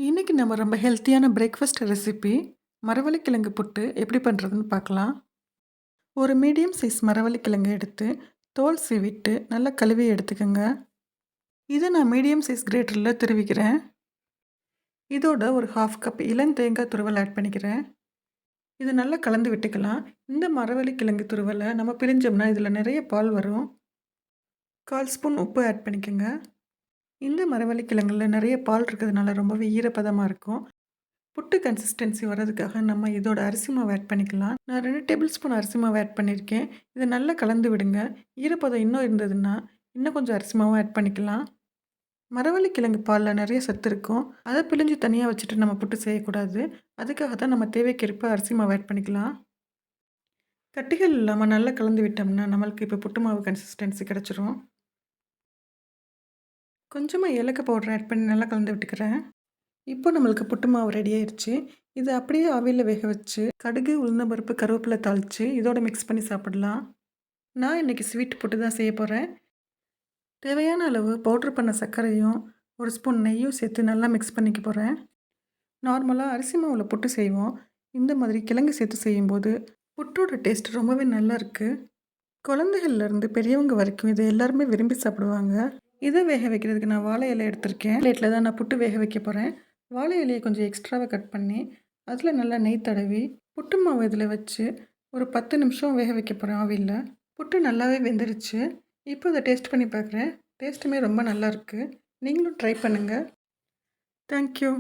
இன்னைக்கு நம்ம ரொம்ப ஹெல்த்தியான பிரேக்ஃபாஸ்ட் ரெசிபி மரவள்ளிக்கிழங்கு புட்டு எப்படி பண்ணுறதுன்னு பார்க்கலாம். ஒரு மீடியம் சைஸ் மரவள்ளிக்கிழங்கு எடுத்து தோல் சீவிட்டு நல்லா கழுவி எடுத்துக்கோங்க. இதை நான் மீடியம் சைஸ் கிரேட்டரில் துருவிக்கிறேன். இதோட ஒரு ஹாஃப் கப் இளம் தேங்காய் துருவல் ஆட் பண்ணிக்கிறேன். இது நல்லா கலந்து விட்டுக்கலாம். இந்த மரவள்ளிக்கிழங்கு துருவலை நம்ம பிழிஞ்சோம்னா இதில் நிறைய பால் வரும். 1/4 ஸ்பூன் உப்பு ஆட் பண்ணிக்கோங்க. இந்த மரவள்ளிக்கிழங்குல நிறைய பால் இருக்கிறதுனால ரொம்பவே ஈரப்பதமாக இருக்கும். புட்டு கன்சிஸ்டன்சி வரதுக்காக நம்ம இதோட அரிசி மாவு ஆட் பண்ணிக்கலாம். நான் 2 டேபிள் ஸ்பூன் அரிசி மாவு ஆட் பண்ணியிருக்கேன். இதை நல்லா கலந்து விடுங்க. ஈரப்பதம் இன்னும் இருந்ததுன்னா இன்னும் கொஞ்சம் அரிசி மாவும் ஆட் பண்ணிக்கலாம். மரவள்ளிக்கிழங்கு பாலில் நிறைய சத்து இருக்கும். அதை பிழிஞ்சு தனியாக வச்சுட்டு நம்ம புட்டு செய்யக்கூடாது. அதுக்காக தான் நம்ம தேவைக்கேற்ப அரிசி மாவு ஆட் பண்ணிக்கலாம். கட்டிகள் இல்லாமல் நல்லா கலந்து விட்டோம்னா நம்மளுக்கு இப்போ புட்டு மாவு கன்சிஸ்டன்சி கிடச்சிரும். கொஞ்சமாக ஏலக்காய் பவுடர் ஆட் பண்ணி நல்லா கலந்து விட்டுக்கிறேன். இப்போ நம்மளுக்கு புட்டு மாவு ரெடி ஆயிடுச்சு. இதை அப்படியே ஆவியில் வேக வச்சு கடுகு, உளுந்தம்பருப்பு, கருவேப்பிலை தாளித்து இதோட மிக்ஸ் பண்ணி சாப்பிடலாம். நான் இன்றைக்கி ஸ்வீட் புட்டு தான் செய்ய போகிறேன். தேவையான அளவு பவுட்ரு பண்ண சர்க்கரையும் 1 ஸ்பூன் நெய்யும் சேர்த்து நல்லா மிக்ஸ் பண்ணிக்க போகிறேன். நார்மலாக அரிசி மாவில் புட்டு செய்வோம். இந்த மாதிரி கிழங்கு சேர்த்து செய்யும்போது புட்டோட டேஸ்ட் ரொம்பவே நல்லா இருக்குது. குழந்தைகள்லேருந்து பெரியவங்க வரைக்கும் இதை எல்லாருமே விரும்பி சாப்பிடுவாங்க. இதை வேக வைக்கிறதுக்கு நான் வாழை இலை எடுத்திருக்கேன். பிளேட்டில் தான் நான் புட்டு வேக வைக்க போகிறேன். வாழை இலையை கொஞ்சம் எக்ஸ்ட்ராவாக கட் பண்ணி அதில் நல்லா நெய் தடவி புட்டு மாவு இதில் வச்சு ஒரு 10 நிமிஷம் வேக வைக்க போகிறேன் ஆவியில். புட்டு நல்லாவே வெந்துருச்சு. இப்போ இதை டேஸ்ட் பண்ணி பார்க்குறேன். டேஸ்ட்டுமே ரொம்ப நல்லாயிருக்கு. நீங்களும் ட்ரை பண்ணுங்கள். தேங்க்யூ.